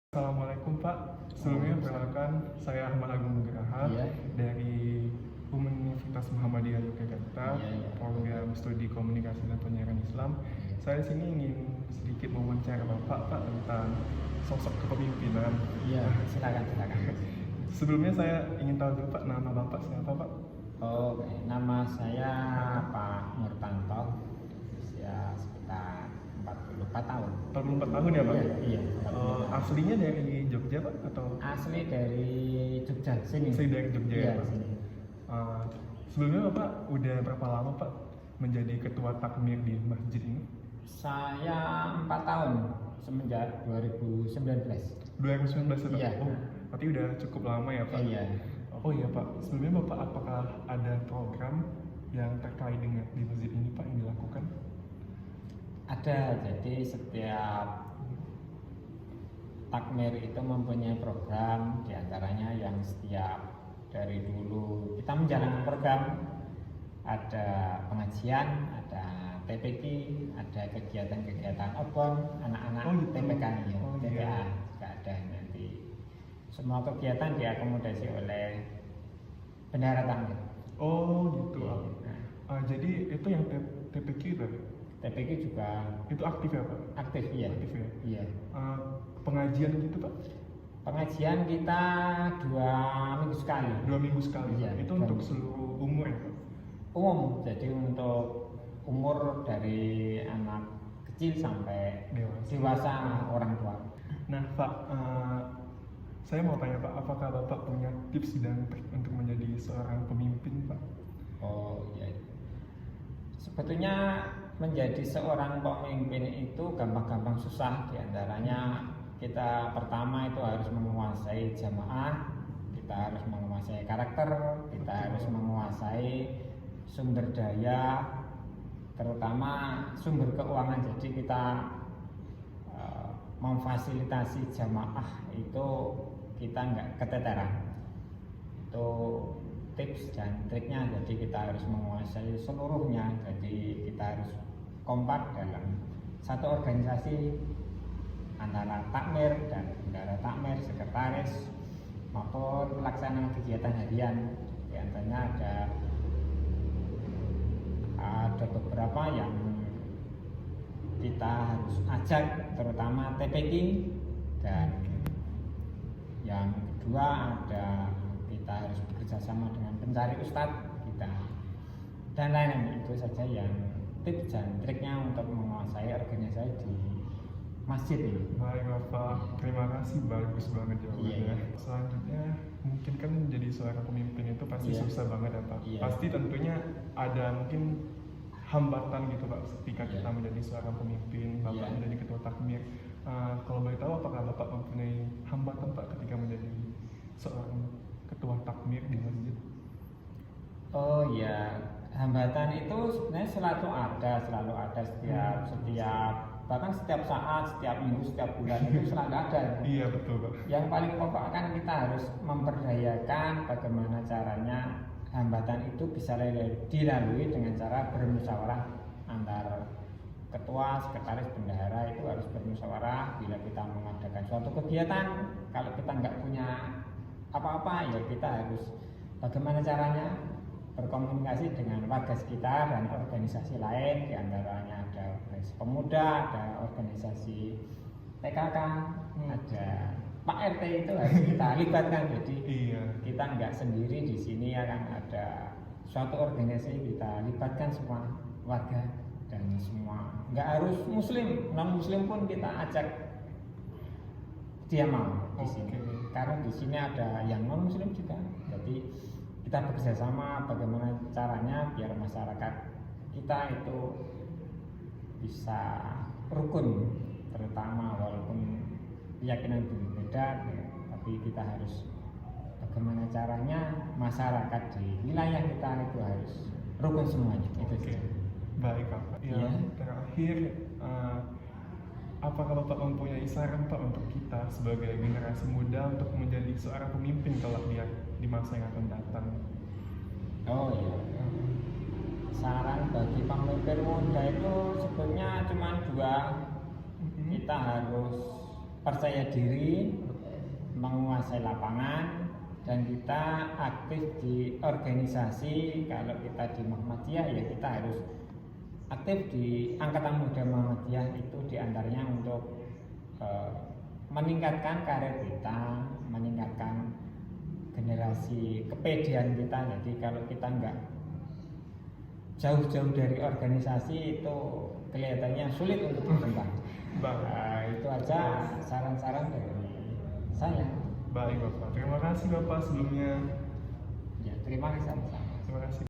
Assalamualaikum Pak. Sebelumnya perkenalkan saya Ahmad Agung Nugraha Iya. dari Universitas Muhammadiyah Yogyakarta, Iya, iya. program studi komunikasi dan penyiaran Islam. Saya di sini ingin sedikit mewawancara Bapak Pak tentang sosok kepemimpinan. Iya, silakan. Sebelumnya saya ingin tahu dulu Pak, nama Bapak siapa Pak? Oh, oke. Nama saya Pak Nurtanto, usia sekitar 44 tahun. 44 tahun ya Pak? Iya. Aslinya dari Jogja Pak atau? Asli dari Jogja sini. Asli dari Jogja Iya, ya Pak? sini. Sebelumnya Bapak udah berapa lama Pak menjadi ketua takmir di masjid ini? Saya 4 tahun semenjak 2019. 2019 ya Pak? Iya. Oh, berarti udah cukup lama ya Pak? Iya. Oh iya Pak, sebelumnya Bapak apakah ada program yang terkait dengan di masjid ini Pak yang dilakukan? Ada, jadi setiap takmir itu mempunyai program, diantaranya yang setiap dari dulu kita menjalankan program, ada pengajian, ada TPQ, ada kegiatan-kegiatan obon anak-anak gitu. TPK ya, Oh, TPA iya. juga ada nanti. Semua kegiatan diakomodasi oleh bendahara takmir. Oh gitu. Nah, Jadi itu yang TPQ itu? TPQ juga Itu aktif ya Pak? aktif ya. Aktif ya? Iya. Pengajian gitu Pak? Pengajian kita 2 minggu sekali. 2 minggu sekali? Iya, Itu 2 untuk minggu. seluruh umur ya Pak? Umum, jadi untuk umur dari anak kecil sampai dewasa orang tua. Nah Pak, saya mau tanya Pak, apakah Bapak punya tips dan trik untuk menjadi seorang pemimpin Pak? Oh iya. Sebetulnya menjadi seorang pemimpin itu gampang-gampang susah. Diantaranya kita pertama itu harus menguasai jamaah, kita harus menguasai karakter, kita harus menguasai sumber daya, terutama sumber keuangan. Jadi kita memfasilitasi jamaah itu kita nggak keteteran. Itu tips dan triknya. Jadi kita harus menguasai seluruhnya. Jadi kita harus kompak dalam satu organisasi antara takmir dan bendahara takmir, sekretaris maupun pelaksana kegiatan harian. Di antaranya ada beberapa yang kita harus ajak, terutama TPQ, dan yang kedua ada kita harus bekerja sama dengan pencari ustadz kita dan lain-lain. Itu saja yang tips dan triknya untuk menguasai organisasi di masjid ini. Baik Bapak, terima kasih, bagus banget jawabannya. Iya. Selanjutnya mungkin kan menjadi seorang pemimpin itu pasti Iya. susah banget ya Pak. Iya. Pasti tentunya ada mungkin hambatan gitu Pak ketika Iya. kita menjadi seorang pemimpin, Bapak Iya. menjadi ketua takmir. Kalau boleh tahu apakah Bapak mempunyai hambatan Pak ketika menjadi seorang ketua takmir di masjid? Oh iya, hambatan itu sebenarnya selalu ada setiap bahkan setiap saat, setiap minggu, setiap bulan itu selalu ada. Iya betul Pak. Yang paling pokok kan kita harus memberdayakan bagaimana caranya hambatan itu bisa dilalui dengan cara bermusyawarah antar ketua, sekretaris, bendahara. Itu harus bermusyawarah bila kita mengadakan suatu kegiatan. Kalau kita nggak punya apa-apa, ya kita harus bagaimana caranya berkomunikasi dengan warga sekitar dan organisasi lain. Di antaranya ada organisasi pemuda, ada organisasi PKK, ada Pak RT, itu harus kita libatkan. Jadi Iya. kita nggak sendiri di sini, ya kan, ada suatu organisasi, kita libatkan semua warga dan semua, nggak harus muslim, non muslim pun kita ajak dia mau di sini. Karena di sini ada yang non muslim juga. Jadi kita bekerja sama bagaimana caranya biar masyarakat kita itu bisa rukun, terutama walaupun keyakinan berbeda, tapi kita harus bagaimana caranya masyarakat di wilayah kita itu harus rukun semuanya. Itu Oke. saja. Baik Pak. Iya. Terakhir, apakah Bapak mempunyai saran Pak untuk kita sebagai generasi muda untuk menjadi seorang pemimpin kelak di masa yang akan datang? Oh iya. Saran bagi pemimpin muda itu sebenarnya cuma dua. Kita harus percaya diri, menguasai lapangan, dan kita aktif di organisasi. Kalau kita di Muhammadiyah ya kita harus aktif di Angkatan Muda Muhammadiyah, itu diantaranya untuk meningkatkan karir kita, meningkatkan generasi kepedean kita. Jadi kalau kita nggak jauh-jauh dari organisasi itu kelihatannya sulit untuk berkembang. Itu aja saran-saran dari saya. Baik Bapak, terima kasih Bapak sebelumnya. Ya, terima kasih sama-sama. Terima kasih.